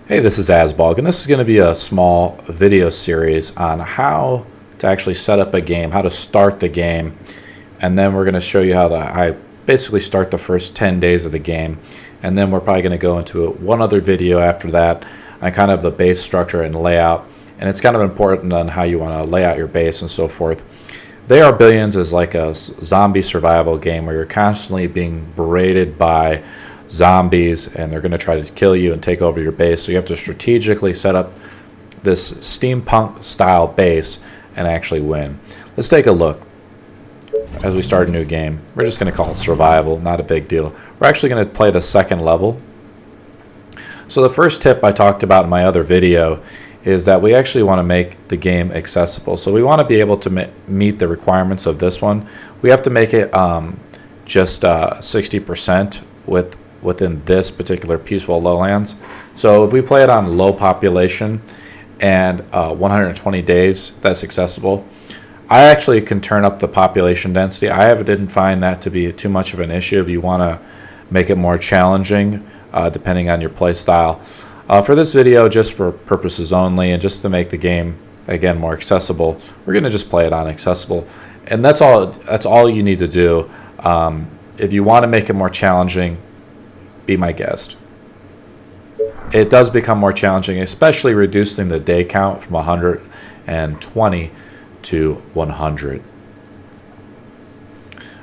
Hey, this is Asbog, and this is going to be a small video series on how to actually set up a game, how to start the game, and then we're going to show you how I basically start the first 10 days of the game, and then we're probably going to go into one other video after that on kind of the base structure and layout, and it's kind of important on how you want to lay out your base and so forth. They Are Billions is like a zombie survival game where you're constantly being berated by zombies and they're going to try to kill you and take over your base, so you have to strategically set up this steampunk style base and actually win. Let's take a look as we start a new game. We're just going to call it survival, not a big deal. We're actually going to play the second level. So the first tip I talked about in my other video is that we actually want to make the game accessible. So we want to be able to meet the requirements of this one. We have to make it just 60% within this particular peaceful lowlands. So if we play it on low population and 120 days, that's accessible. I actually can turn up the population density. Didn't find that to be too much of an issue if you want to make it more challenging depending on your play style. For this video, just for purposes only and just to make the game again more accessible, we're going to just play it on accessible, and that's all you need to do. If you want to make it more challenging, be my guest. It does become more challenging, especially reducing the day count from 120 to 100.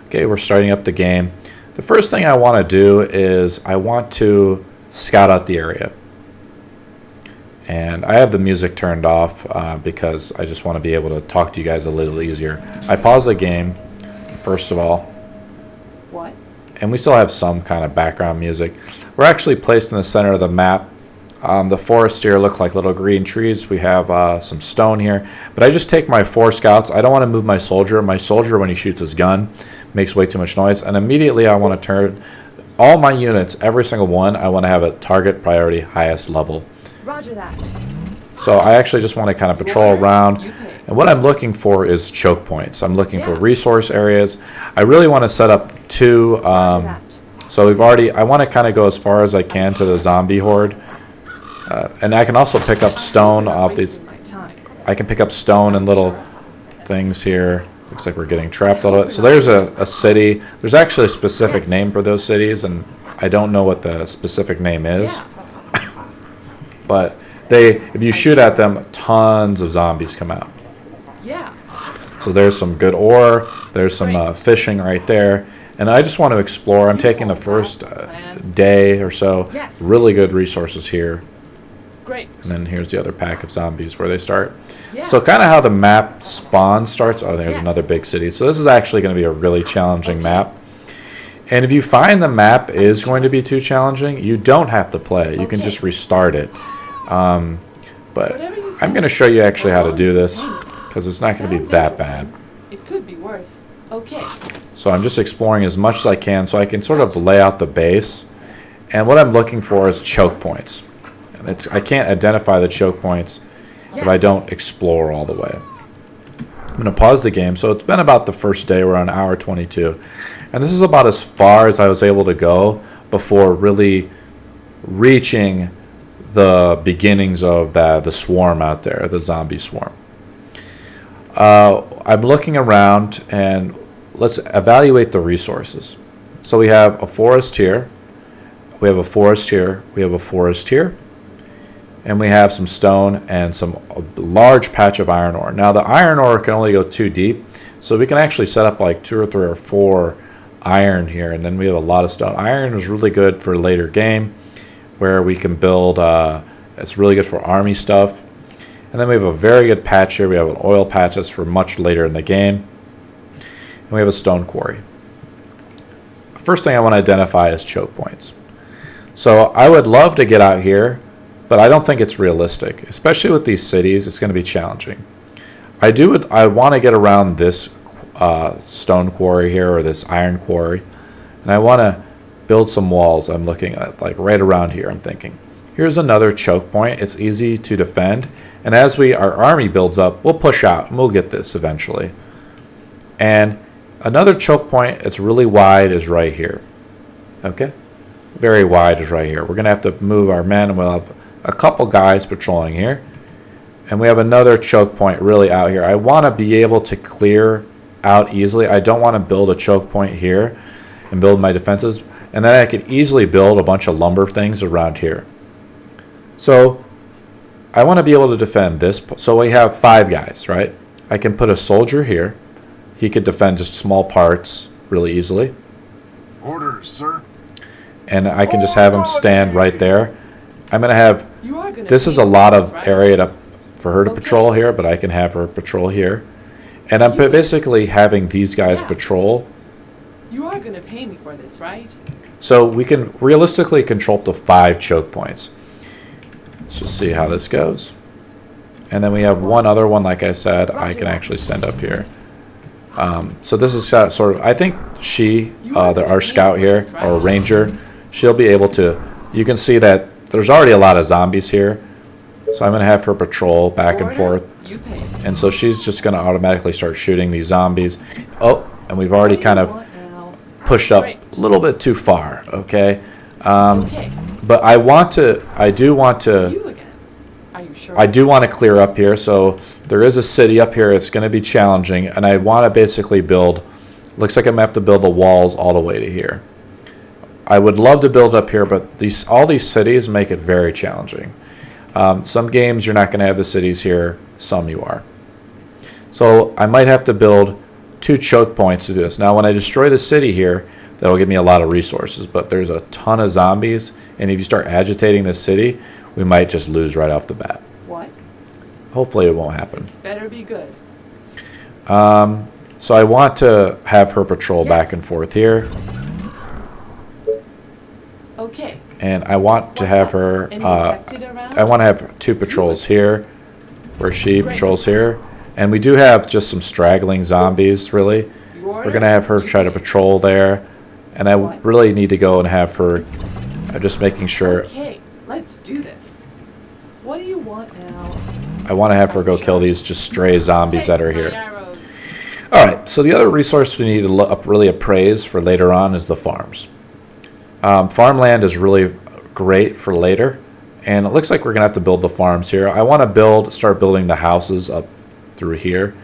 Okay, we're starting up the game. The first thing I want to do is I want to scout out the area. And I have the music turned off because I just want to be able to talk to you guys a little easier. I pause the game, first of all. What? And we still have some kind of background music. We're actually placed in the center of the map. The forests here look like little green trees. We have some stone here. But I just take my 4 scouts. I don't want to move my soldier. My soldier, when he shoots his gun, makes way too much noise. And immediately I want to turn all my units, every single one, I want to have a target priority highest level. Roger that. So I actually just want to kind of patrol around. And what I'm looking for is choke points. I'm looking for resource areas. I really want to set up 2. So I want to kind of go as far as I can to the zombie horde. And I can also pick up stone off these. I can pick up stone and little things here. Looks like we're getting trapped a little bit. So there's a city. There's actually a specific name for those cities, and I don't know what the specific name is. But if you shoot at them, tons of zombies come out. Yeah. So there's some good ore. There's some fishing right there. And I just want to explore. I'm taking the first day or so. Really good resources here. Great. And then here's the other pack of zombies where they start. So kind of how the map spawn starts. Oh, there's another big city. So this is actually going to be a really challenging map. And if you find the map is going to be too challenging, you don't have to play. You can just restart it. But I'm going to show you actually how to do this because it's not going to be that bad. It could be worse. Okay. So I'm just exploring as much as I can so I can sort of lay out the base. And what I'm looking for is choke points. And I can't identify the choke points if I don't explore all the way. I'm going to pause the game. So it's been about the first day. We're on hour 22. And this is about as far as I was able to go before really reaching the beginnings of the swarm out there, the zombie swarm. I'm looking around and let's evaluate the resources. So we have a forest here, we have a forest here, we have a forest here, and we have some stone and a large patch of iron ore. Now the iron ore can only go 2 deep, so we can actually set up like 2 or 3 or 4 iron here, and then we have a lot of stone. Iron is really good for later game where we can build, it's really good for army stuff. And then we have a very good patch here. We have an oil patch that's for much later in the game. And we have a stone quarry. First thing I want to identify is choke points. So I would love to get out here, but I don't think it's realistic. Especially with these cities, it's going to be challenging. I want to get around this stone quarry here, or this iron quarry. And I want to build some walls. I'm looking at like right around here. I'm thinking, here's another choke point. It's easy to defend. And as our army builds up, we'll push out and we'll get this eventually. And another choke point, it's really wide, is right here. Okay? Very wide is right here. We're going to have to move our men, and we'll have a couple guys patrolling here. And we have another choke point really out here. I want to be able to clear out easily. I don't want to build a choke point here and build my defenses. And then I could easily build a bunch of lumber things around here. So I want to be able to defend this. So we have 5 guys, right? I can put a soldier here. He could defend just small parts really easily. Orders, sir. And I can just have him stand right there. I'm going to have... You are gonna This is pay a lot for of this, right? area for her to Okay. patrol here, but I can have her patrol here. And I'm You- basically having these guys Yeah. patrol. You are gonna pay me for this, right? So we can realistically control up to 5 choke points. Let's just see how this goes. And then we have one other one, like I said, I can actually send up here. So this is sort of, I think our scout here, or ranger, she'll be able to, you can see that there's already a lot of zombies here. So I'm going to have her patrol back and Order, forth. You pay. And so she's just going to automatically start shooting these zombies. Oh, and we've already What do kind you of want now? pushed up Great. a little bit too far, okay? Okay. But I do want to, You again. Are you sure? I do want to clear up here. So there is a city up here. It's going to be challenging. And I want to basically build, looks like I'm going to have to build the walls all the way to here. I would love to build up here, but all these cities make it very challenging. Some games you're not going to have the cities here. Some you are. So I might have to build 2 choke points to do this. Now when I destroy the city here, that will give me a lot of resources. But there's a ton of zombies. And if you start agitating the city, we might just lose right off the bat. What? Hopefully it won't happen. This better be good. So I want to have her patrol Yes. back and forth here. Okay. And I want to What's have up? her, Any infected around? I want to have 2 patrols here, where she Great. patrols here. And we do have just some straggling zombies, really. You order, We're going to have her you try to pay. patrol there. And I What? really need to go and have her, just making sure, Okay, let's do this. What do you want now? I want to have her go kill these just stray zombies that are Taste my here. arrows. Alright, so the other resource we need to really appraise for later on is the farms. Farmland is really great for later, and it looks like we're going to have to build the farms here. I want to start building the houses up through here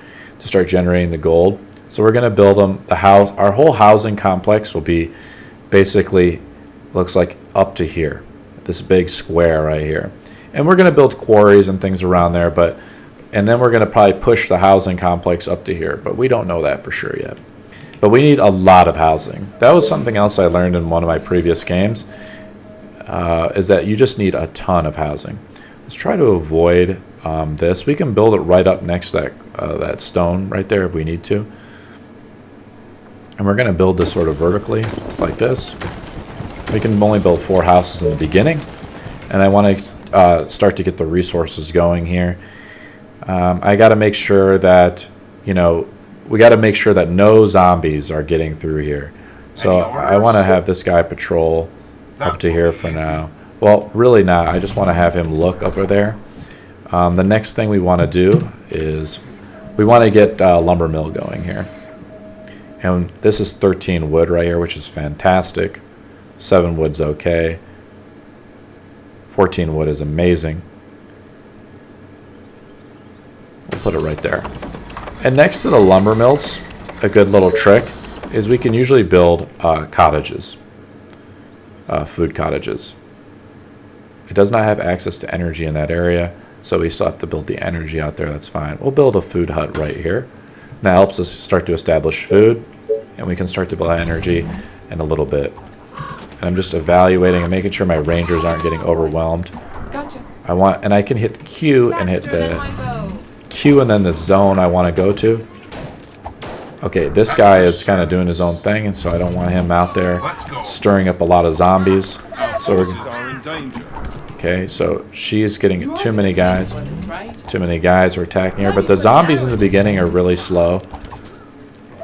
to start generating the gold. So we're going to build them. Our whole housing complex will be basically, looks like up to here, this big square right here. And we're going to build quarries and things around there, and then we're going to probably push the housing complex up to here, but we don't know that for sure yet. But we need a lot of housing. That was something else I learned in one of my previous games, is that you just need a ton of housing. Let's try to avoid this. We can build it right up next to that stone right there if we need to. And we're going to build this sort of vertically like this. We can only build 4 houses in the beginning. And I want to start to get the resources going here. I got to make sure that, we got to make sure that no zombies are getting through here. So I want to have this guy patrol up to here for now. Well, really not. I just want to have him look over there. The next thing we want to do is we want to get lumber mill going here. And this is 13 wood right here, which is fantastic. 7 wood's okay. 14 wood is amazing. We'll put it right there. And next to the lumber mills, a good little trick is we can usually build cottages, food cottages. It does not have access to energy in that area, so we still have to build the energy out there. That's fine. We'll build a food hut right here. That helps us start to establish food, and we can start to build energy in a little bit. And I'm just evaluating and making sure my rangers aren't getting overwhelmed. Gotcha. And I can hit Q and hit Faster than the my bow. Q and then the zone I want to go to. Okay, this guy is kind of doing his own thing, and so I don't want him out there Let's go. stirring up a lot of zombies. So Forces we're, are in danger. okay, so she's getting You are too gonna many pay guys. for this, right? Too many guys are attacking her, but the zombies in the beginning are really slow.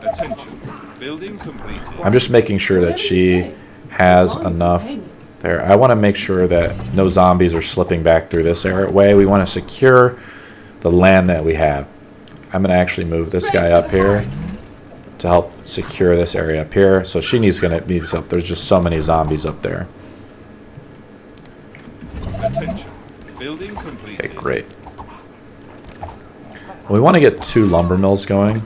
Attention. Building completed. I'm just making sure that Whatever you she say. has As long as you enough pay me. there. I want to make sure that no zombies are slipping back through this way. We want to secure the land that we have. I'm going to actually move this Straight guy to up the here heart. to help secure this area up here. So she needs to be up. There's just so many zombies up there. Attention. Building completed. Okay, great. We want to get 2 lumber mills going.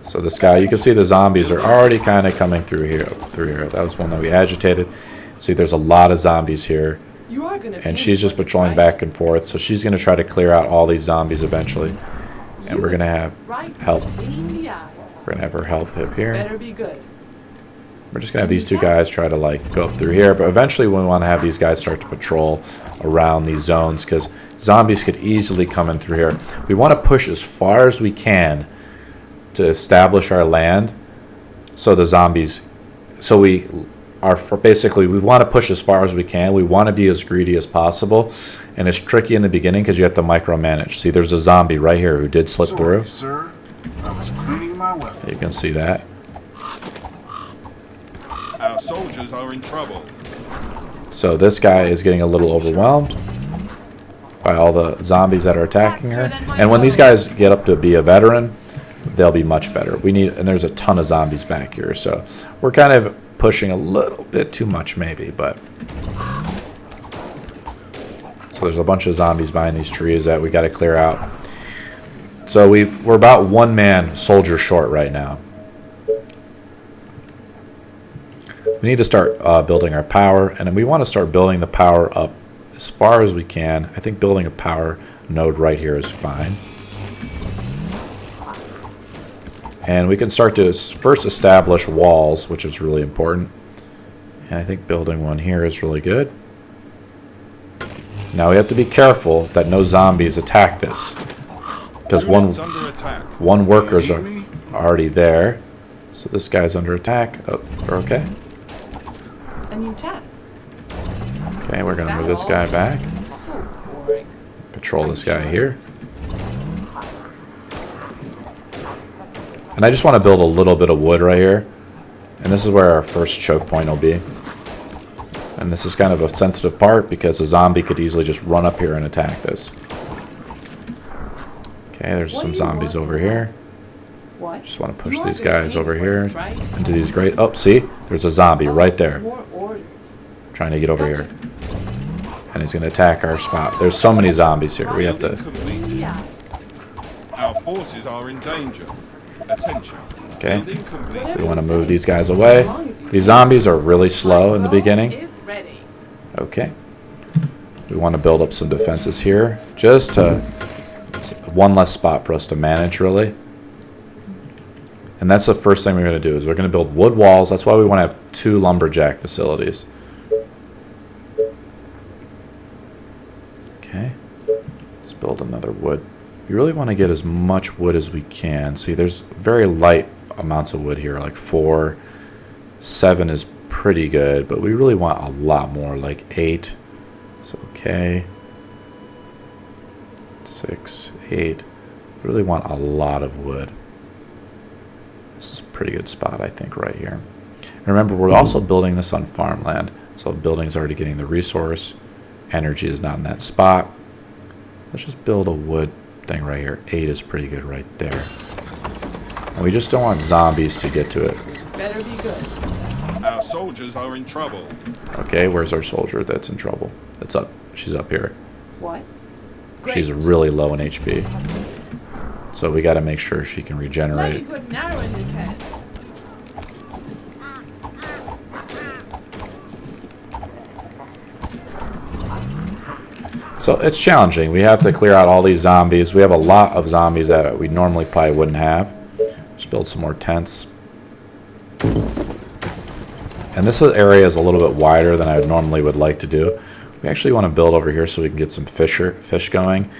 So this guy, you can see the zombies are already kind of coming through here. That was one that we agitated. See, there's a lot of zombies here. You are gonna And she's just patrolling back and forth. So she's going to try to clear out all these zombies eventually. And we're going to have help. We're going to have her help up here. Better be good. We're just going to have these 2 guys try to like go up through here. But eventually we want to have these guys start to patrol around these zones because zombies could easily come in through here. We want to push as far as we can to establish our land so the zombies, so we are basically, we want to push as far as we can. We want to be as greedy as possible, and it's tricky in the beginning because you have to micromanage. See, there's a zombie right here who did slip through. Sir, I was cleaning my weapon. You can see that. Our soldiers are in trouble. So this guy is getting a little overwhelmed by all the zombies that are attacking her. And when these guys get up to be a veteran, they'll be much better. And there's a ton of zombies back here, so we're kind of pushing a little bit too much maybe, but so there's a bunch of zombies behind these trees that we got to clear out. So we're about 1 man soldier short right now. We need to start building our power, and we want to start building the power up as far as we can. I think building a power node right here is fine. And we can start to first establish walls, which is really important. And I think building one here is really good. Now we have to be careful that no zombies attack this. Because one workers are already there. So this guy's under attack. Oh, we're okay. A new task. Okay, we're going to move this guy back. So boring. Patrol this guy here. And I just want to build a little bit of wood right here. And this is where our first choke point will be. And this is kind of a sensitive part because a zombie could easily just run up here and attack this. Okay, there's some zombies over here. What? Just want to push these guys over here into these great... Oh, see? There's a zombie right there. More orders. Trying to get over here. And he's going to attack our spot. There's so many zombies here. We have to... Our forces are in danger. Attention. Okay. So we want to move these guys away. These zombies are really slow in the beginning. Okay. We want to build up some defenses here. Just to... one less spot for us to manage, really. And that's the first thing we're going to do, is we're going to build wood walls. That's why we want to have 2 lumberjack facilities. Okay. Let's build another wood. You really want to get as much wood as we can. See, there's very light amounts of wood here, like 4, 7 is pretty good, but we really want a lot more, like 8. So, okay. 6, 8. We really want a lot of wood. This is a pretty good spot, I think, right here. And remember, we're also building this on farmland, so the building's already getting the resource. Energy is not in that spot. Let's just build a wood thing right here. 8 is pretty good right there. And we just don't want zombies to get to it. This better be good. Our soldiers are in trouble. Okay, where's our soldier that's in trouble? It's up. She's up here. What? She's really low in HP. So we got to make sure she can regenerate. Let me put an arrow in his head. So it's challenging. We have to clear out all these zombies. We have a lot of zombies that we normally probably wouldn't have. Just build some more tents. And this area is a little bit wider than I normally would like to do. We actually want to build over here so we can get some fish going.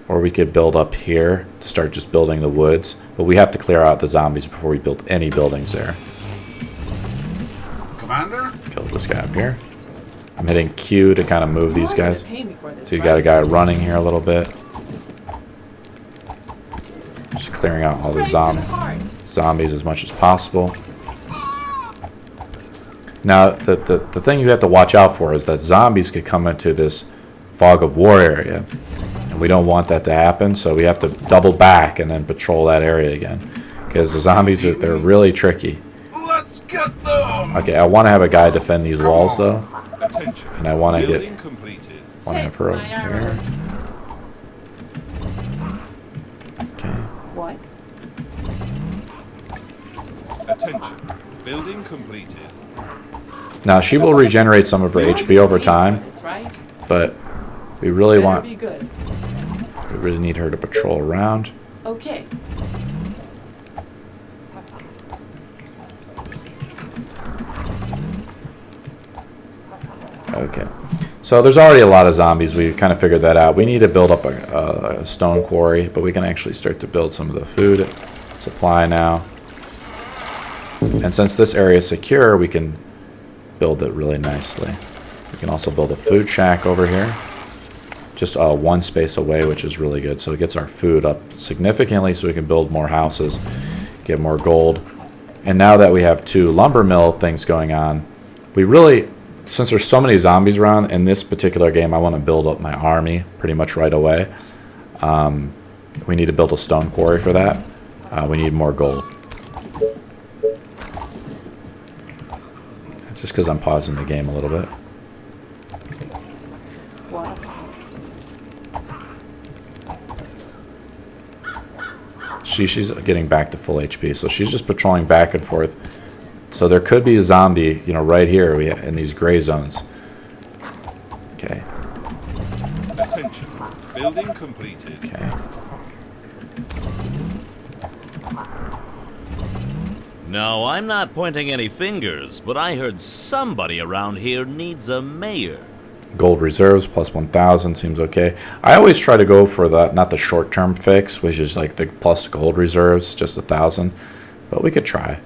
Or we could build up here to start just building the woods. But we have to clear out the zombies before we build any buildings there. Commander? Kill this guy up here. I'm hitting Q to kind of move these guys. So you got a guy running here a little bit. Just clearing out all the zombies as much as possible. Now, the thing you have to watch out for is that zombies could come into this fog of war area. And we don't want that to happen, so we have to double back and then patrol that area again. Because the zombies, they're really tricky. Let's get them! Okay, I want to have a guy defend these walls, though. And I want to get... Want to have her over here. Okay. What? Attention. Building completed. Now she will regenerate some of her HP over time, Right? but we really Better want, be good. we really need her to patrol around. Okay. Okay. So there's already a lot of zombies. We kind of figured that out. We need to build up a stone quarry, but we can actually start to build some of the food supply now. And since this area is secure, we can build it really nicely. We can also build a food shack over here, just one space away, which is really good. So it gets our food up significantly so we can build more houses, get more gold. And now that we have 2 lumber mill things going on, we really, since there's so many zombies around in this particular game, I want to build up my army pretty much right away. We need to build a stone quarry for that. We need more gold. Just because I'm pausing the game a little bit. What? She's getting back to full HP, so she's just patrolling back and forth. So there could be a zombie, you know, right here in these gray zones. Okay. Attention. Building completed. Okay. No, I'm not pointing any fingers, but I heard somebody around here needs a mayor. Gold reserves plus 1,000 seems okay. I always try to go for that, not the short-term fix, which is like the plus gold reserves, just 1,000. But we could try.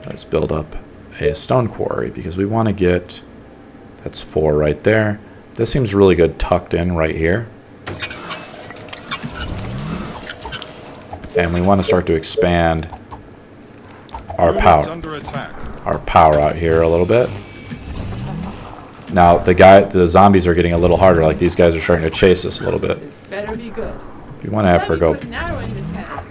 Let's build up a stone quarry because we want to get, that's 4 right there. This seems really good tucked in right here. And we want to start to expand our Units power. under attack. Our power out here a little bit. Now the zombies are getting a little harder, like these guys are starting to chase us a little bit. This better be good. We want to have her go. Put an arrow in his head.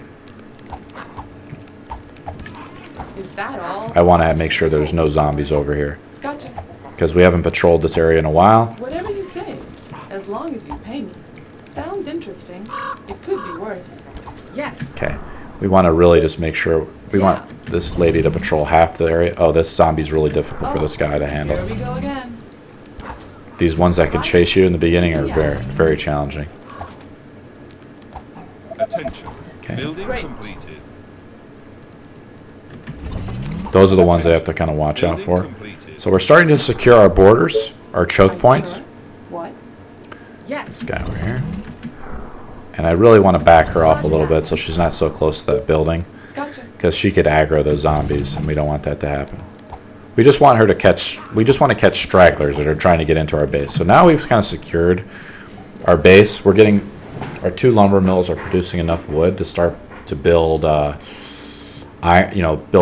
Is that all? I want to make sure there's no zombies over here Gotcha. because we haven't patrolled this area in a while. Whatever you say, as long as you pay me. Sounds interesting. It could be worse. Yes. Okay. We want to really just make sure we want this lady to patrol half the area. Oh, this zombie's really difficult for this guy to handle. Here we go again. These ones that can chase you in the beginning are very, very challenging. Attention. Okay. Building Great. completed. Those are the ones I have to kind of watch out for. Building completed. So we're starting to secure our borders, our choke Are you points. sure? What? Yes. This guy over here. And I really want to back her off a little bit so she's not so close to that building. Gotcha. Because she could aggro those zombies, and we don't want that to happen. We just want her to catch, we just want to catch stragglers that are trying to get into our base. So now we've kind of secured our base. We're getting, our 2 lumber mills are producing enough wood to start to build, build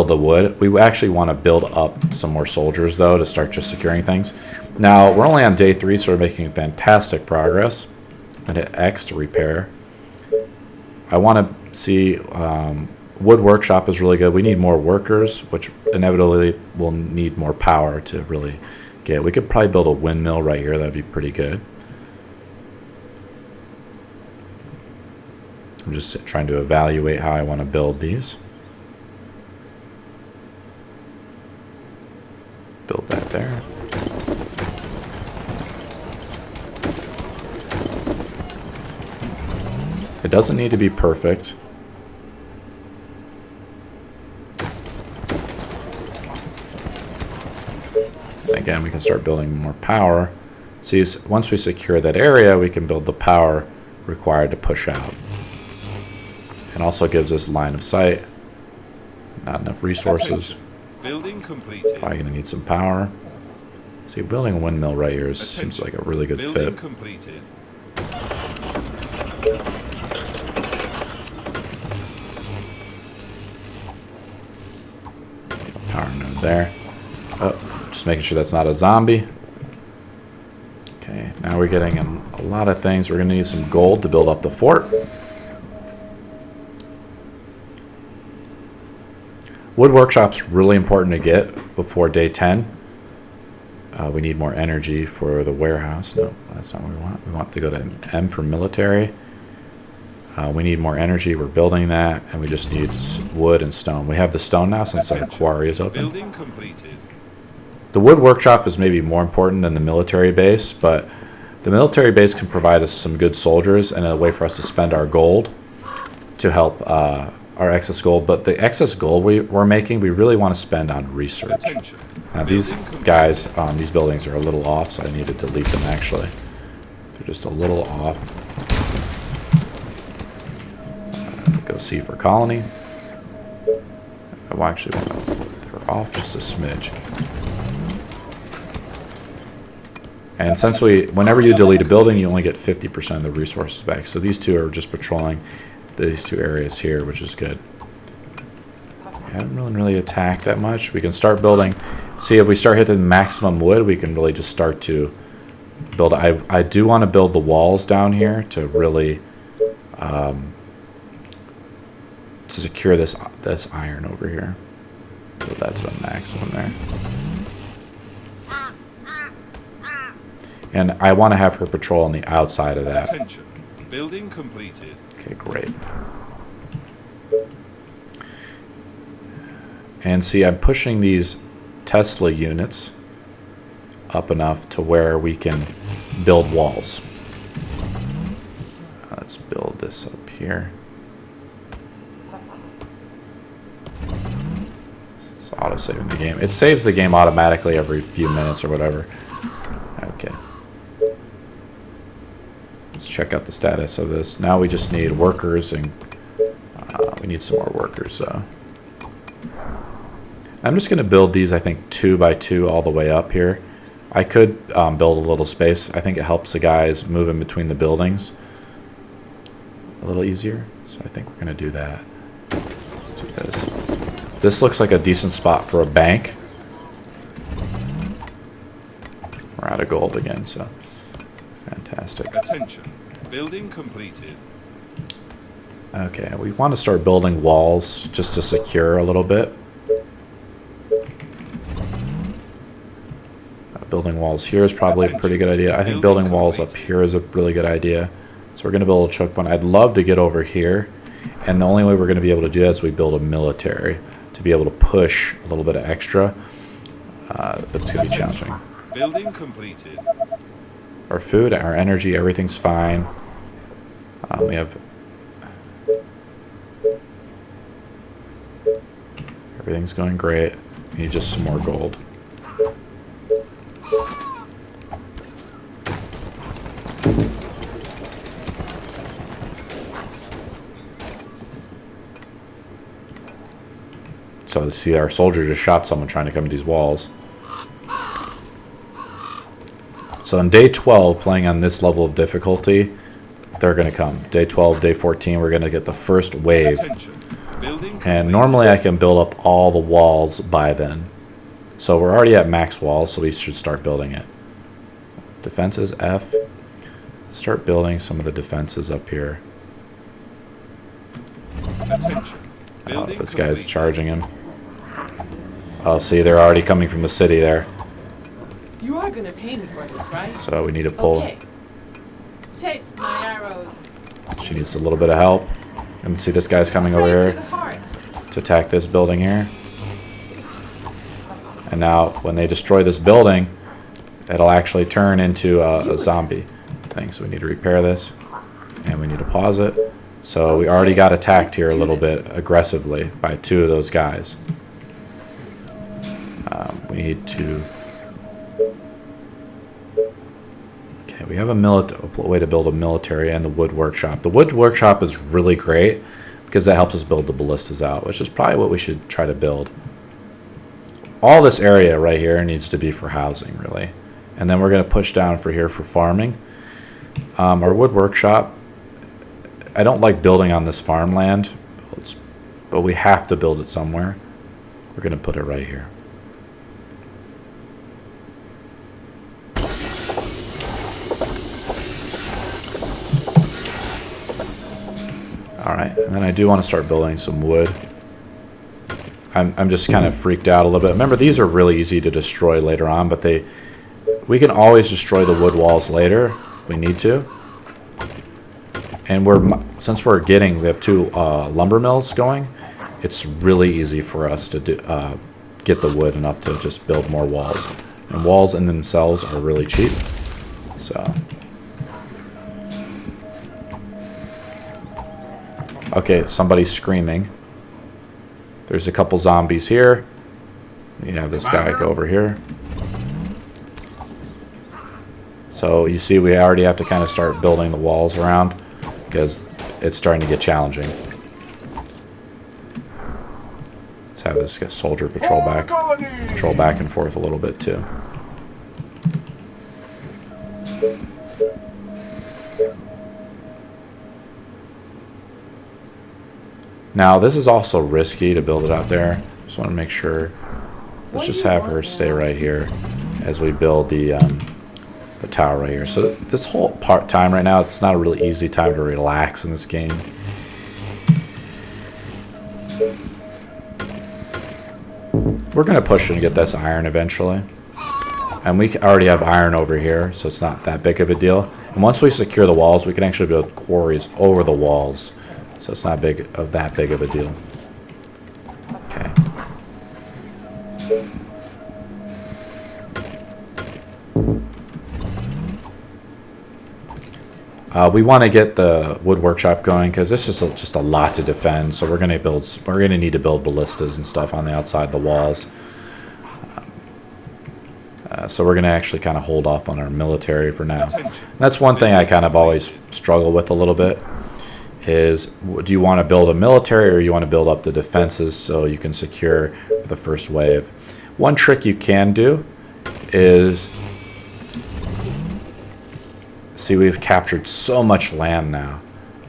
the wood. We actually want to build up some more soldiers, though, to start just securing things. Now, we're only on day 3, so we're making fantastic progress. And hit X to repair. I want to see, wood workshop is really good. We need more workers, which inevitably will need more power to really get. We could probably build a windmill right here. That'd be pretty good. I'm just trying to evaluate how I want to build these. Build that there. It doesn't need to be perfect. Again, we can start building more power. See, once we secure that area, we can build the power required to push out. It also gives us line of sight. Not enough resources. Building completed. Probably gonna need some power. See, building a windmill right here seems like a really good Building fit. completed. Power node there. Oh, just making sure that's not a zombie. Okay, now we're getting a lot of things. We're going to need some gold to build up the fort. Wood workshop's really important to get before day 10. We need more energy for the warehouse. No, that's not what we want. We want to go to M for military. We need more energy. We're building that, and we just need wood and stone. We have the stone now since our quarry is open. Building completed. The wood workshop is maybe more important than the military base, but the military base can provide us some good soldiers and a way for us to spend our gold to help our excess gold. But the excess gold we're making, we really want to spend on research. Attention. Now these guys on these buildings are a little off, so I need to delete them actually. They're just a little off. Go C for colony. Oh, actually, they're off just a smidge. And since whenever you delete a building, you only get 50% of the resources back. So these two are just patrolling these two areas here, which is good. We haven't really attacked that much. We can start building. See, if we start hitting maximum wood, we can really just start to build. I do want to build the walls down here to really to secure this iron over here. Build that to the maximum there. And I want to have her patrol on the outside of that. Attention. Building completed. Okay, great. And see, I'm pushing these Tesla units up enough to where we can build walls. Let's build this up here. It's auto-saving the game. It saves the game automatically every few minutes or whatever. Okay. Let's check out the status of this. Now we just need workers, and we need some more workers. I'm just going to build these, I think, 2 by 2 all the way up here. I could build a little space. I think it helps the guys move in between the buildings a little easier. So I think we're going to do that. Let's do this. This looks like a decent spot for a bank. We're out of gold again, so fantastic. Attention. Building completed. Okay, we want to start building walls just to secure a little bit. Building walls here is probably a pretty good idea. I think building walls up here is a really good idea. So we're going to build a choke point. I'd love to get over here. And the only way we're going to be able to do that is we build a military to be able to push a little bit of extra. But it's going to be challenging. Building completed. Our food, our energy, everything's fine. We have... Everything's going great. We need just some more gold. So see, our soldier just shot someone trying to come to these walls. So on day 12, playing on this level of difficulty, they're going to come. Day 12, day 14, we're going to get the first wave. And normally I can build up all the walls by then. So we're already at max walls, so we should start building it. Defenses, F. Let's start building some of the defenses up here. Oh, this guy's charging him. Oh, see, they're already coming from the city there. You are gonna pay me for this, right? So we need to pull. Okay. Taste my arrows. She needs a little bit of help. And see, this guy's coming over here to attack this building here. And now, when they destroy this building, it'll actually turn into a zombie thing. So we need to repair this, and we need to pause it. So we already got attacked here a little bit aggressively by 2 of those guys. We need to... Okay, we have a way to build a military and the wood workshop. The wood workshop is really great because that helps us build the ballistas out, which is probably what we should try to build. All this area right here needs to be for housing, really. And then we're going to push down for here for farming. Our wood workshop, I don't like building on this farmland, but we have to build it somewhere. We're going to put it right here. Alright, and then I do want to start building some wood. I'm just kind of freaked out a little bit. Remember, these are really easy to destroy later on, but we can always destroy the wood walls later if we need to. And since we have 2 lumber mills going, it's really easy for us to get the wood enough to just build more walls. And walls in themselves are really cheap. So, okay, somebody's screaming. There's a couple zombies here. You have this guy go over here. So you see we already have to kind of start building the walls around because it's starting to get challenging. Let's have this soldier patrol back and forth a little bit too. Now, this is also risky to build it out there. Just want to make sure. Let's just have her stay right here as we build the tower right here. So this whole time right now, it's not a really easy time to relax in this game. We're going to push and get this iron eventually. And we already have iron over here, so it's not that big of a deal. And once we secure the walls, we can actually build quarries over the walls. So it's not that big of a deal. Okay. We want to get the wood workshop going because this is just a lot to defend. So we're going to need to build ballistas and stuff on the outside of the walls. So we're going to actually kind of hold off on our military for now. That's one thing I kind of always struggle with a little bit. Is do you want to build a military or you want to build up the defenses so you can secure the first wave? One trick you can do is, see, we've captured so much land now.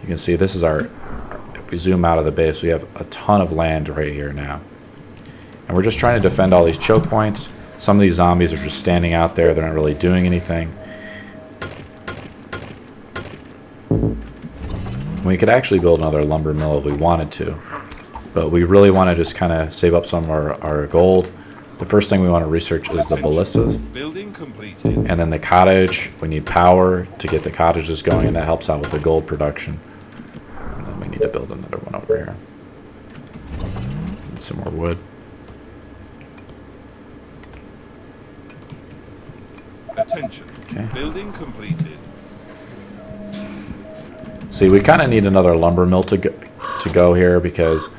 You can see this is if we zoom out of the base, we have a ton of land right here now. And we're just trying to defend all these choke points. Some of these zombies are just standing out there. They're not really doing anything. We could actually build another lumber mill if we wanted to, but we really want to just kind of save up some of our gold. The first thing we want to research is the ballistas. Building completed. And then the cottage. We need power to get the cottages going, and that helps out with the gold production. And then we need to build another one over here. Need some more wood. Attention. Okay. Building completed. See, we kind of need another lumber mill to go here because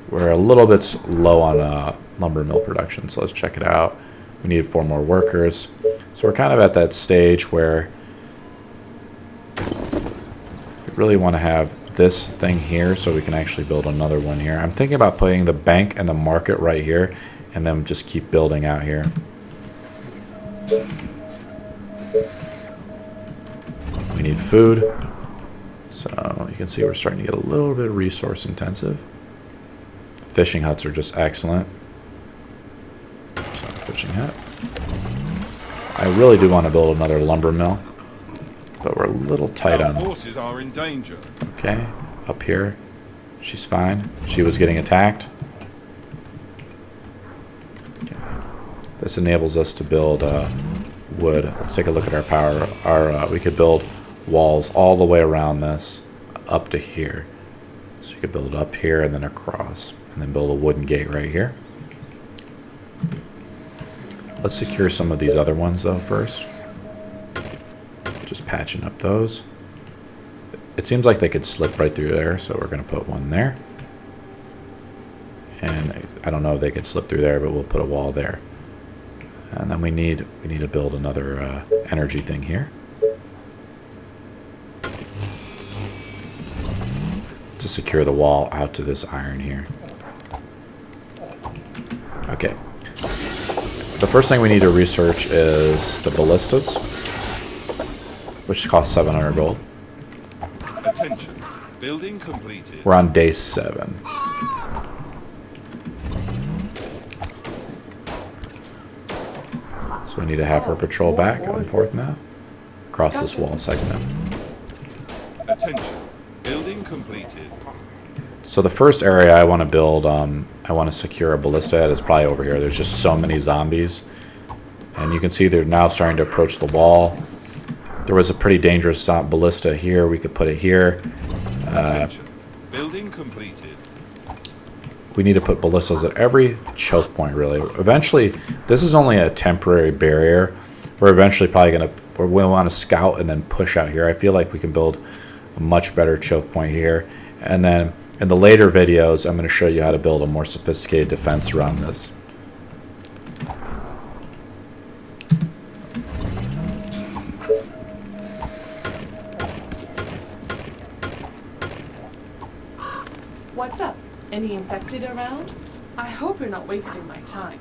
we're a little bit low on lumber mill production. So let's check it out. We need 4 more workers. So we're kind of at that stage where we really want to have this thing here so we can actually build another one here. I'm thinking about putting the bank and the market right here and then just keep building out here. We need food. So you can see we're starting to get a little bit resource intensive. Fishing huts are just excellent. So fishing hut. I really do want to build another lumber mill, but we're a little tight Our on. forces are in danger. Okay, up here, she's fine. She was getting attacked. Okay. This enables us to build wood. Let's take a look at our power. We could build walls all the way around this up to here. So you could build it up here and then across, and then build a wooden gate right here. Let's secure some of these other ones though first. Just patching up those. It seems like they could slip right through there, so we're going to put one there. And I don't know if they could slip through there, but we'll put a wall there. And then we need to build another energy thing here to secure the wall out to this iron here. Okay. The first thing we need to research is the ballistas, which cost 700 gold. Attention. Building completed. We're on day 7. So we need to have her patrol back and forth now across this wall segment. Attention. Building completed. So the first area I want to build, I want to secure a ballista at is probably over here. There's just so many zombies. And you can see they're now starting to approach the wall. There was a pretty dangerous ballista here. We could put it here. Attention. Building completed. We need to put ballistas at every choke point, really. Eventually, this is only a temporary barrier. We're eventually probably going to, or we'll want to scout and then push out here. I feel like we can build a much better choke point here. And then in the later videos, I'm going to show you how to build a more sophisticated defense around this. What's up? Any infected around? I hope you're not wasting my time.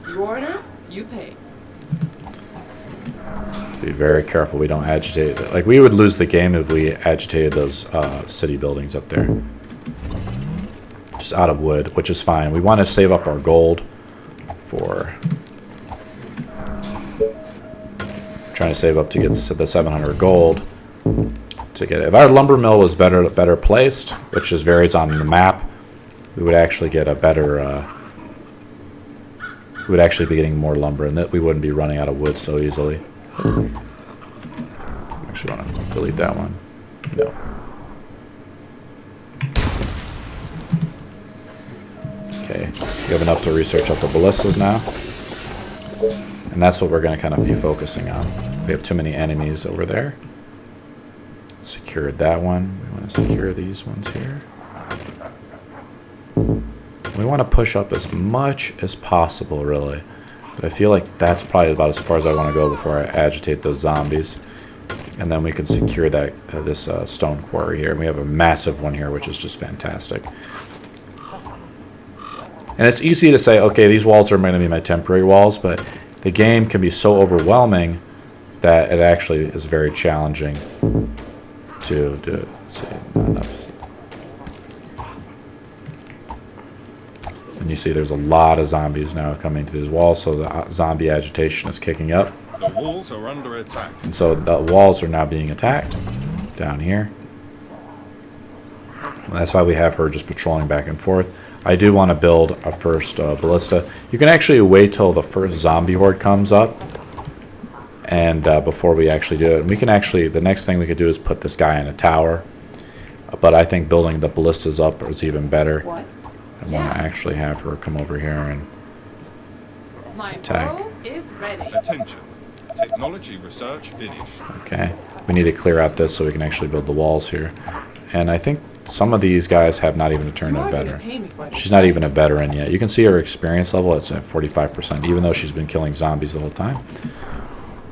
You order, you pay. Be very careful we don't agitate. Like, we would lose the game if we agitated those city buildings up there. Just out of wood, which is fine. We want to save up our gold for... trying to save up to get the 700 gold. To get it. If our lumber mill was better placed, which just varies on the map, we would actually get a better... we would actually be getting more lumber, and that we wouldn't be running out of wood so easily. Actually want to delete that one. No. Okay, we have enough to research up the ballistas now. And that's what we're going to kind of be focusing on. We have too many enemies over there. Secured that one. We want to secure these ones here. We want to push up as much as possible, really. But I feel like that's probably about as far as I want to go before I agitate those zombies. And then we can secure that this stone quarry here. And we have a massive one here, which is just fantastic. And it's easy to say, okay, these walls are going to be my temporary walls, but the game can be so overwhelming that it actually is very challenging to do it. Let's see, not enough. And you see there's a lot of zombies now coming to these walls, so the zombie agitation is kicking up. The walls are under attack. And so the walls are now being attacked down here. And that's why we have her just patrolling back and forth. I do want to build a first ballista. You can actually wait till the first zombie horde comes up and before we actually do it. And we can actually, the next thing we could do is put this guy in a tower. But I think building the ballistas up is even better. What? I want to actually have her come over here and My attack. bow is ready. Attention. Technology research finished. Okay, we need to clear out this so we can actually build the walls here. And I think some of these guys have not even turned You a are gonna veteran. pay me for this, She's not right? even a veteran yet. You can see her experience level, it's at 45%, even though she's been killing zombies the whole time.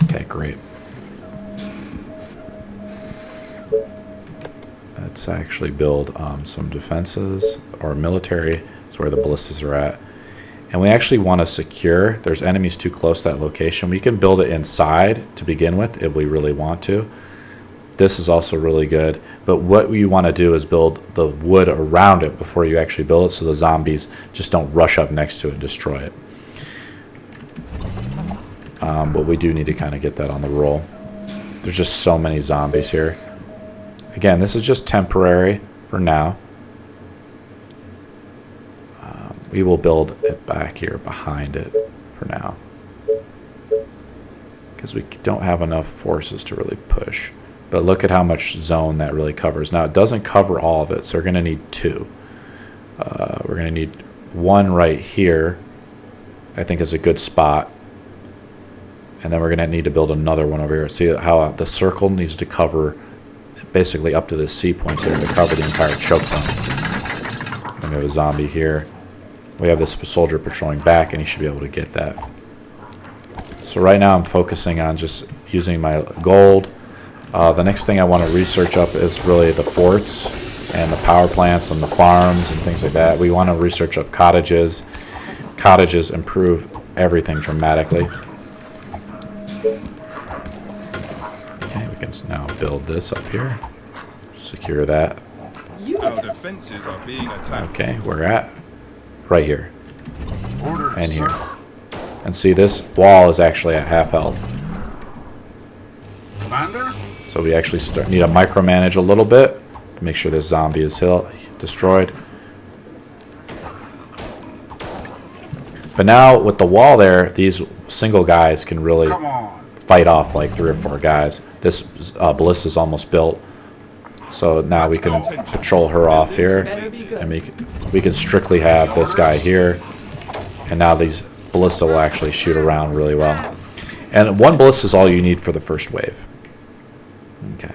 Okay, great. Let's actually build some defenses, or military. That's where the ballistas are at. And we actually want to secure, there's enemies too close to that location. We can build it inside to begin with if we really want to. This is also really good. But what you want to do is build the wood around it before you actually build it so the zombies just don't rush up next to it and destroy it. But we do need to kind of get that on the roll. There's just so many zombies here. Again, this is just temporary for now. We will build it back here behind it for now. Because we don't have enough forces to really push. But look at how much zone that really covers. Now, it doesn't cover all of it, so we're going to need two. We're going to need one right here, I think is a good spot. And then we're going to need to build another one over here. See how the circle needs to cover basically up to the C point there to cover the entire choke point. And we have a zombie here. We have this soldier patrolling back, and he should be able to get that. So right now I'm focusing on just using my gold. The next thing I want to research up is really the forts and the power plants and the farms and things like that. We want to research up cottages. Cottages improve everything dramatically. Okay, we can now build this up here. Secure that. Our defenses are being attacked. Okay, we're at right here and here. And see, this wall is actually at half health. Commander? So we actually need to micromanage a little bit to make sure this zombie is destroyed. But now with the wall there, these single guys can really fight off like 3 or 4 guys. This ballista is almost built, so now we can patrol her off here, and we can strictly have this guy here, and now these ballista will actually shoot around really well. And 1 ballista is all you need for the first wave. Okay,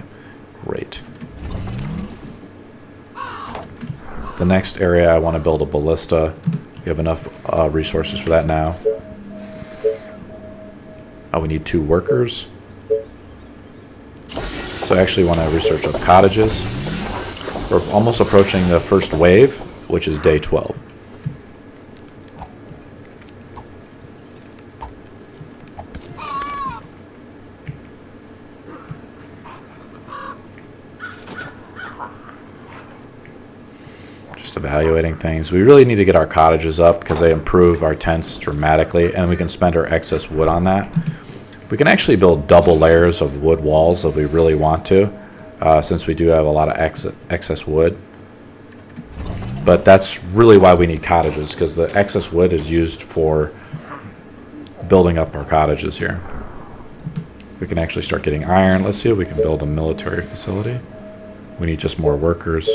great. The next area I want to build a ballista. We have enough resources for that now. We need 2 workers. So I actually want to research up cottages. We're almost approaching the first wave, which is day 12. Just evaluating things. We really need to get our cottages up because they improve our tents dramatically, and we can spend our excess wood on that. We can actually build double layers of wood walls if we really want to, since we do have a lot of excess wood. But that's really why we need cottages, because the excess wood is used for building up our cottages here. We can actually start getting iron. Let's see if we can build a military facility. We need just more workers.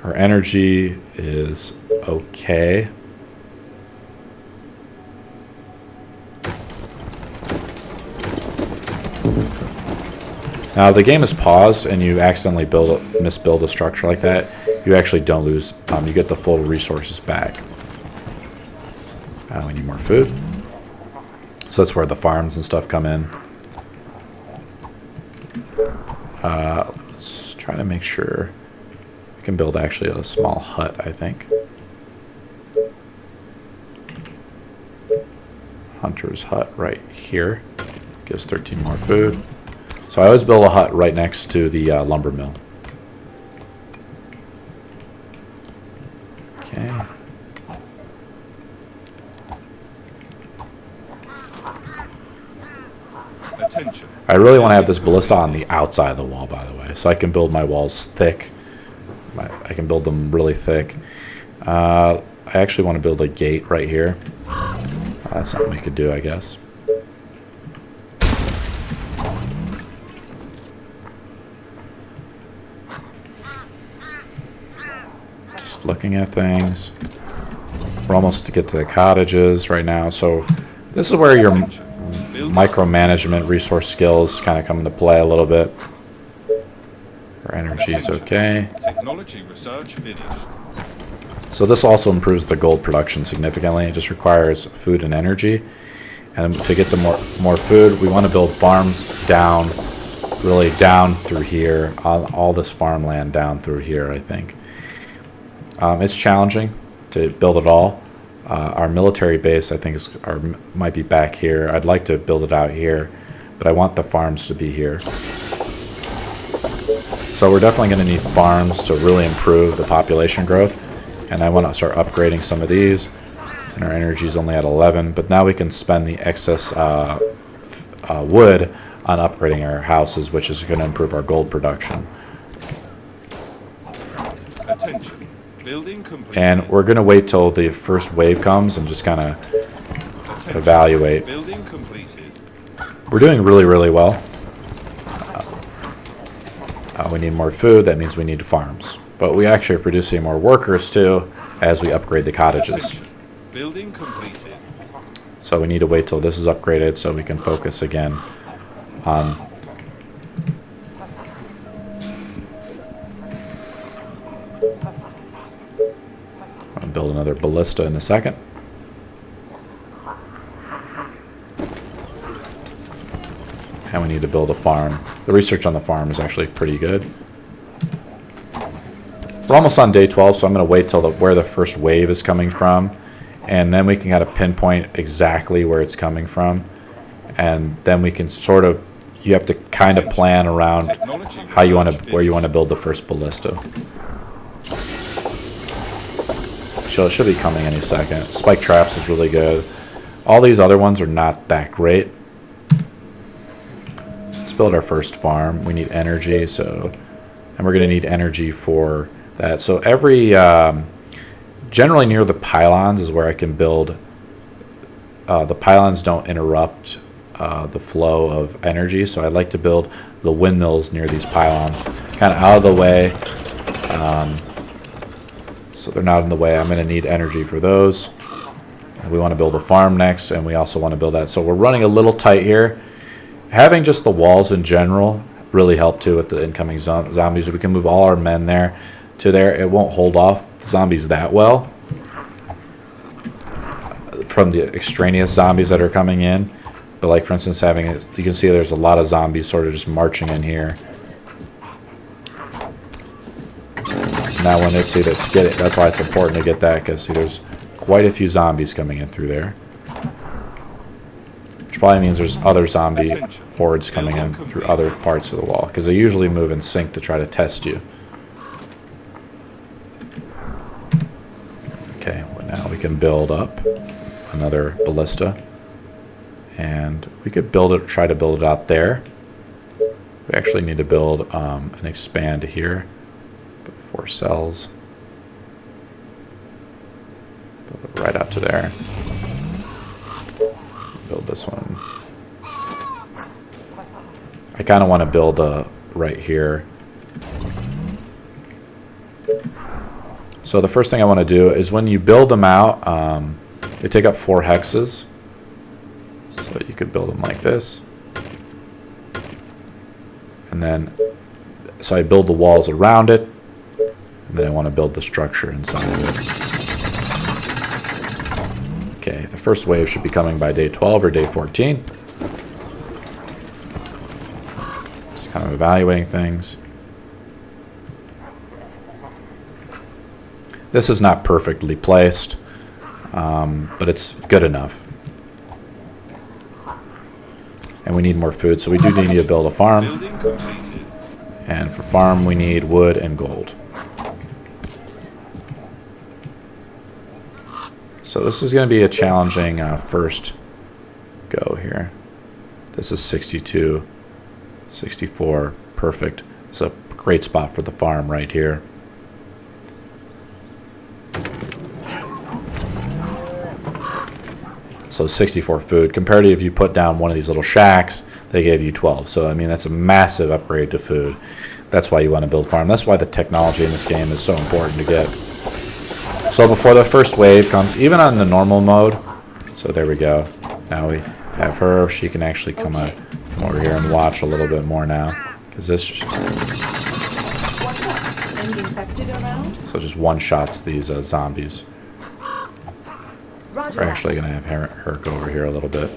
Our energy is okay. Now, if the game is paused and you accidentally misbuild a structure like that, you actually don't lose. You get the full resources back. We need more food. So that's where the farms and stuff come in. Let's try to make sure we can build actually a small hut, I think. Hunter's hut right here. Gives 13 more food. So I always build a hut right next to the lumber mill. Okay. Attention. I really want to have this ballista on the outside of the wall, by the way, so I can build my walls thick. I can build them really thick. I actually want to build a gate right here. That's something we could do, I guess. Just looking at things. We're almost to get to the cottages right now, so this is where your micromanagement resource skills kind of come into play a little bit. Our energy is okay. Technology research finished. So this also improves the gold production significantly. It just requires food and energy. And to get the more food, we want to build farms down, really down through here, all this farmland down through here, I think. It's challenging to build it all. Our military base, I think, might be back here. I'd like to build it out here, but I want the farms to be here. So we're definitely going to need farms to really improve the population growth. And I want to start upgrading some of these. And our energy is only at 11, but now we can spend the excess wood on upgrading our houses, which is going to improve our gold production. Attention. Building complete. And we're going to wait till the first wave comes and just kind of evaluate. Building completed. We're doing really, really well. We need more food. That means we need farms. But we actually are producing more workers too as we upgrade the cottages. Attention. Building completed. So we need to wait till this is upgraded so we can focus again on I'll build another ballista in a second. And we need to build a farm. The research on the farm is actually pretty good. We're almost on day 12, so I'm going to wait till where the first wave is coming from. And then we can kind of pinpoint exactly where it's coming from. And then we can sort of, you have to kind of plan around how you want to, where you want to build the first ballista. So it should be coming any second. Spike traps is really good. All these other ones are not that great. Let's build our first farm. We need energy, so and we're going to need energy for that. So every generally near the pylons is where I can build. The pylons don't interrupt the flow of energy, so I like to build the windmills near these pylons, kind of out of the way, so they're not in the way. I'm going to need energy for those. We want to build a farm next, and we also want to build that. So we're running a little tight here. Having just the walls in general really help too with the incoming zombies. We can move all our men there to there. It won't hold off zombies that well from the extraneous zombies that are coming in. But like for instance, having it, you can see there's a lot of zombies sort of just marching in here. Now when they see that's get it, that's why it's important to get that, because see there's quite a few zombies coming in through there. Which probably means there's other zombie hordes coming in through other parts of the wall, because they usually move in sync to try to test you. Okay, well now we can build up another ballista. And we could build it, try to build it out there. We actually need to build and expand here. Put 4 cells. Build it right up to there. Build this one. I kind of want to build right here. So the first thing I want to do is when you build them out, they take up 4 hexes. So you could build them like this. And then, so I build the walls around it. And then I want to build the structure inside of it. Okay, the first wave should be coming by day 12 or day 14. Just kind of evaluating things. This is not perfectly placed, but it's good enough. And we need more food, so we do need to build a farm. And for farm, we need wood and gold. So this is going to be a challenging first go here. This is 62, 64, perfect. It's a great spot for the farm right here. So 64 food. Compared to if you put down one of these little shacks, they gave you 12. So, I mean, that's a massive upgrade to food. That's why you want to build farm. That's why the technology in this game is so important to get. So before the first wave comes, even on the normal mode, so there we go. Now we have her. She can actually come over here and watch a little bit more now. Because this just... What's up? Any infected around? So just one-shots these zombies. Roger. We're actually going to have her go over here a little bit.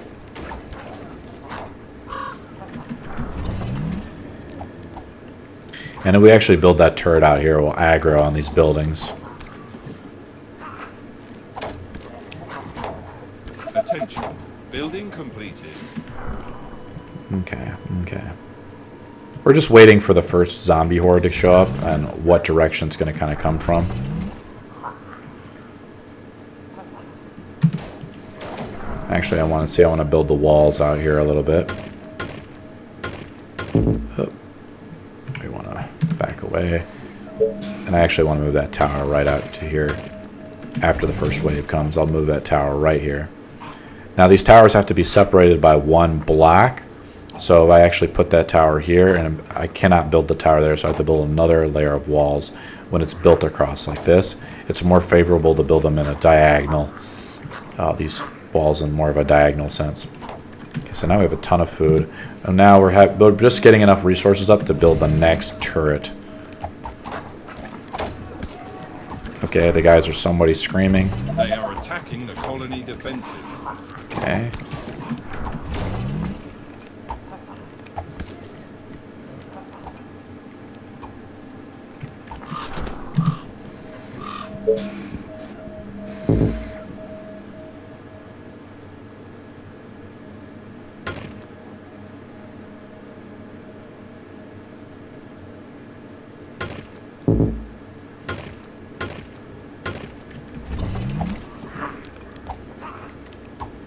And if we actually build that turret out here, we'll aggro on these buildings. Attention. Building completed. Okay, okay. We're just waiting for the first zombie horde to show up and what direction it's going to kind of come from. Actually, I want to build the walls out here a little bit. Oh. We want to back away. And I actually want to move that tower right out to here. After the first wave comes, I'll move that tower right here. Now, these towers have to be separated by 1 block. So if I actually put that tower here, and I cannot build the tower there, so I have to build another layer of walls. When it's built across like this, it's more favorable to build them in a diagonal. These walls in more of a diagonal sense. Okay, so now we have a ton of food. And now we're just getting enough resources up to build the next turret. Okay, the guys are somebody screaming. They are attacking the colony defenses. Okay.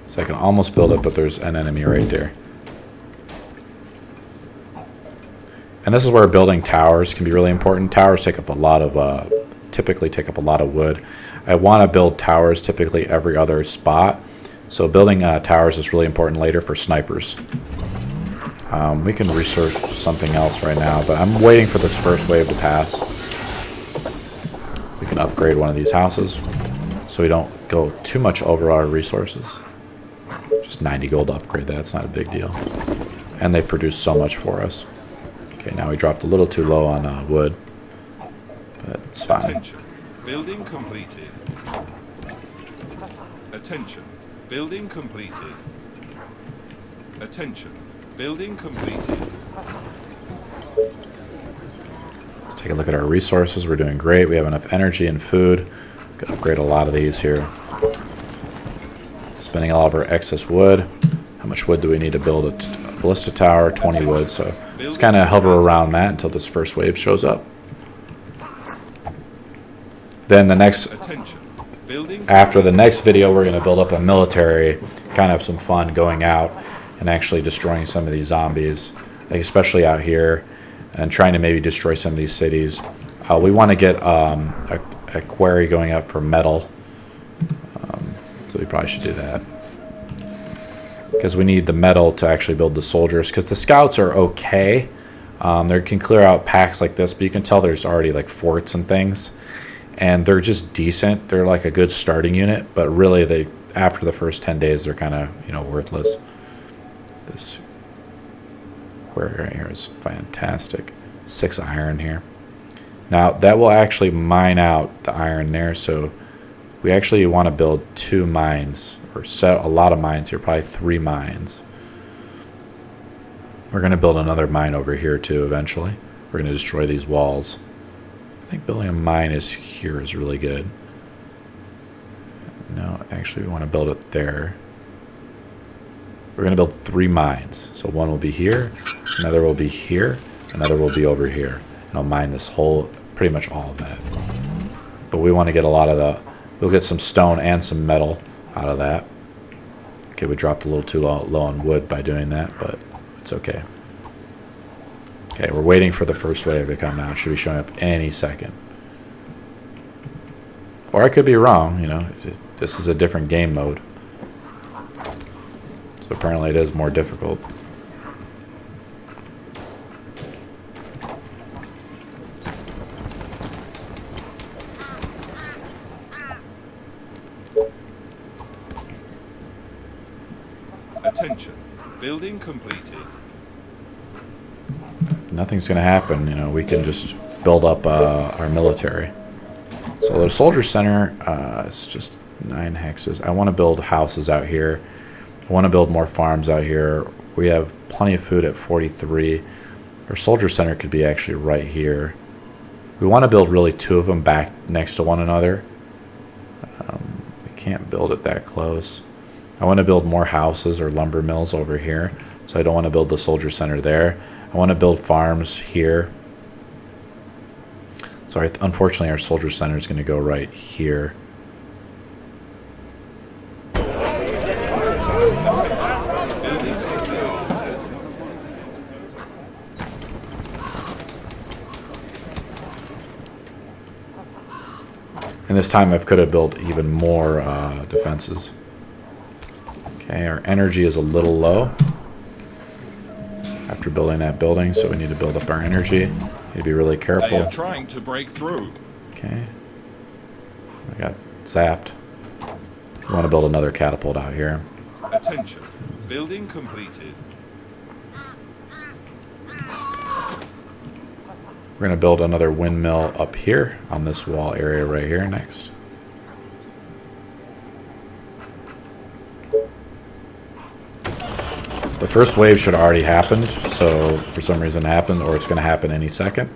So I can almost build it, but there's an enemy right there. And this is where building towers can be really important. Towers take up a lot of, typically take up a lot of wood. I want to build towers typically every other spot. So building towers is really important later for snipers. We can research something else right now, but I'm waiting for this first wave to pass. We can upgrade one of these houses so we don't go too much over our resources. Just 90 gold to upgrade that, it's not a big deal. And they produce so much for us. Okay, now we dropped a little too low on wood, but it's fine. Attention. Building completed. Attention. Building completed. Attention. Building completed. Let's take a look at our resources. We're doing great. We have enough energy and food. Could upgrade a lot of these here. Spending all of our excess wood. How much wood do we need to build a ballista tower? 20 wood. So let's kind of hover around that until this first wave shows up. Then the next, after the next video, we're going to build up a military, kind of have some fun going out and actually destroying some of these zombies, like especially out here, and trying to maybe destroy some of these cities. We want to get a quarry going up for metal, so we probably should do that. Because we need the metal to actually build the soldiers, because the scouts are okay. They can clear out packs like this, but you can tell there's already like forts and things. And they're just decent. They're like a good starting unit, but really they, after the first 10 days, they're kind of, you know, worthless. This quarry right here is fantastic. 6 iron here. Now that will actually mine out the iron there, so we actually want to build 2 mines, or set a lot of mines here, probably 3 mines. We're going to build another mine over here too eventually. We're going to destroy these walls. I think building a mine here is really good. No, actually we want to build it there. We're going to build 3 mines. So one will be here, another will be here, another will be over here. And I'll mine this whole, pretty much all of that. But we want to get a lot of the, we'll get some stone and some metal out of that. Okay, we dropped a little too low on wood by doing that, but it's okay. Okay, we're waiting for the first wave to come out. Should be showing up any second. Or I could be wrong, you know. This is a different game mode. So apparently it is more difficult. Attention. Building completed. Nothing's going to happen, you know. We can just build up our military. So the soldier center, it's just 9 hexes. I want to build houses out here. I want to build more farms out here. We have plenty of food at 43. Our soldier center could be actually right here. We want to build really 2 of them back next to one another. We can't build it that close. I want to build more houses or lumber mills over here. So I don't want to build the soldier center there. I want to build farms here. So unfortunately our soldier center is going to go right here. And this time I could have built even more defenses. Okay, our energy is a little low after building that building, so we need to build up our energy. Need to be really careful. They are trying to break through. Okay. I got zapped. We want to build another catapult out here. Attention. Building completed. We're going to build another windmill up here on this wall area right here next. The first wave should have already happened, so for some reason it happened, or it's going to happen any second.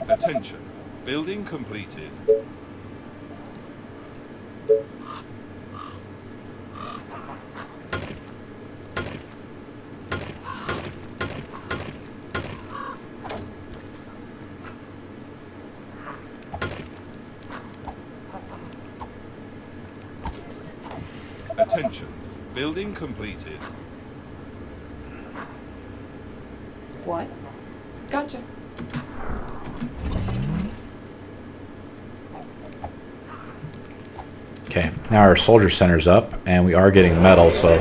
Attention. Building completed. Building completed. What? Gotcha. Okay, now our soldier center's up, and we are getting metal, so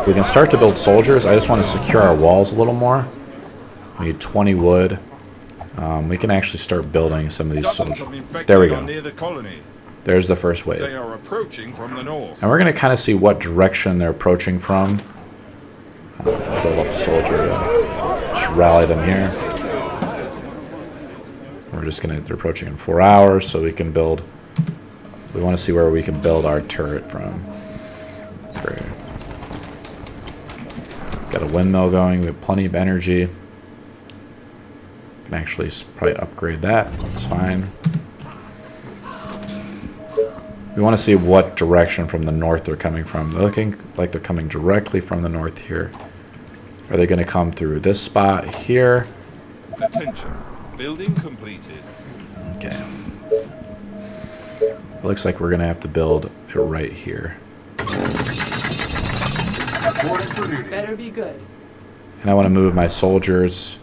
we can start to build soldiers. I just want to secure our walls a little more. We need 20 wood. We can actually start building some of these Dozens soldiers. of infected There we are go. near the colony. There's the first wave. They are approaching from the north. And we're going to kind of see what direction they're approaching from. Build up the soldier. Just rally them here. We're just going to, they're approaching in 4 hours, so we can build, we want to see where we can build our turret from. Great. Got a windmill going, we have plenty of energy. Can actually probably upgrade that, it's fine. We want to see what direction from the north they're coming from. They're looking like they're coming directly from the north here. Are they going to come through this spot here? Attention. Building completed. Okay. It looks like we're going to have to build it right here. This better be good. And I want to move my soldiers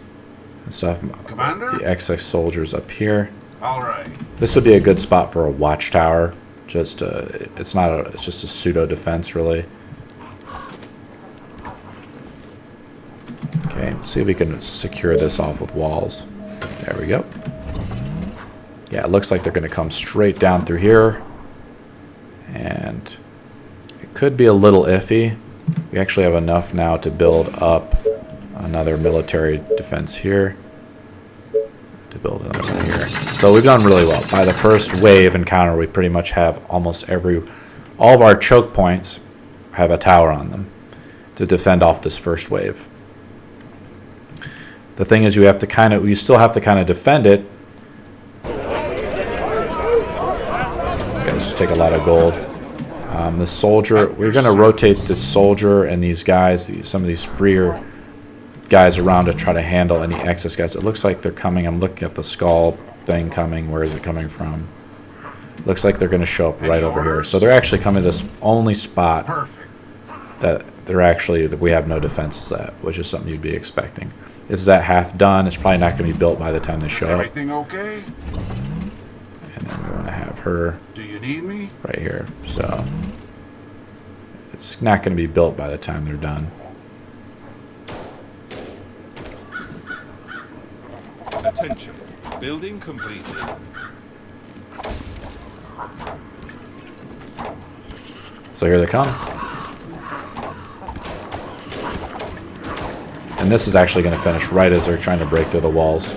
and stuff. Commander? The XX soldiers up here. All right. This would be a good spot for a watchtower. Just it's not a, it's just a pseudo defense really. Okay, let's see if we can secure this off with walls. There we go. Yeah, it looks like they're going to come straight down through here. And it could be a little iffy. We actually have enough now to build up another military defense here. To build another one here. So we've done really well. By the first wave encounter, we pretty much have almost all of our choke points have a tower on them to defend off this first wave. The thing is, you still have to kind of defend it. These guys just take a lot of gold. The soldier, we're going to rotate this soldier and these guys, some of these freer guys around to try to handle any excess guys. It looks like they're coming. I'm looking at the skull thing coming. Where is it coming from? Looks like they're going to show up right over here. So they're actually coming to this only spot that we have no defenses at, which is something you'd be expecting. This is at half done. It's probably not going to be built by the time they show up. Everything okay? And then we want to have her Do you need me? right here. So it's not going to be built by the time they're done. Attention. Building completed. So here they come. And this is actually going to finish right as they're trying to break through the walls.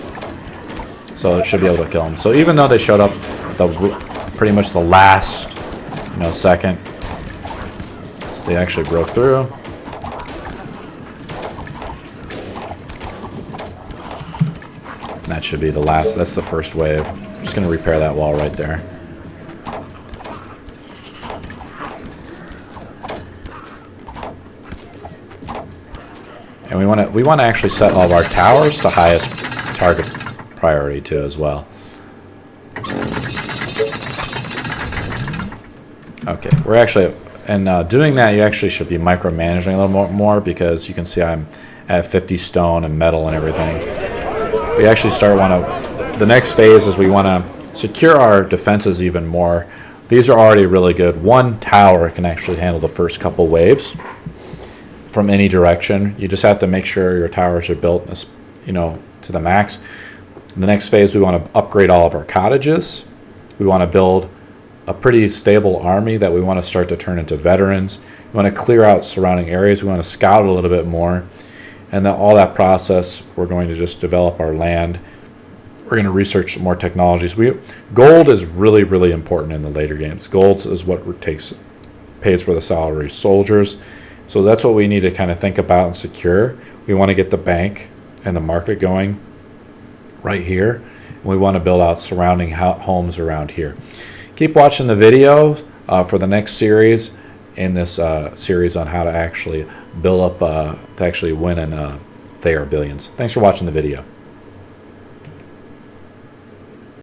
So it should be able to kill them. So even though they showed up pretty much the last, second, so they actually broke through. And that should be the last. That's the first wave. I'm just going to repair that wall right there. And we want to actually set all of our towers to highest target priority too as well. Okay, we're actually, and doing that, you actually should be micromanaging a little more because you can see I'm at 50 stone and metal and everything. We actually the next phase is we want to secure our defenses even more. These are already really good. One tower can actually handle the first couple waves from any direction. You just have to make sure your towers are built, to the max. In the next phase, we want to upgrade all of our cottages. We want to build a pretty stable army that we want to start to turn into veterans. We want to clear out surrounding areas. We want to scout a little bit more. And then all that process, we're going to just develop our land. We're going to research more technologies. Gold is really, really important in the later games. Gold is what pays for the salary of soldiers. So that's what we need to kind of think about and secure. We want to get the bank and the market going right here. And we want to build out surrounding homes around here. Keep watching the video for the next series in this series on how to actually build up, to actually win in Thayer Billions. Thanks for watching the video.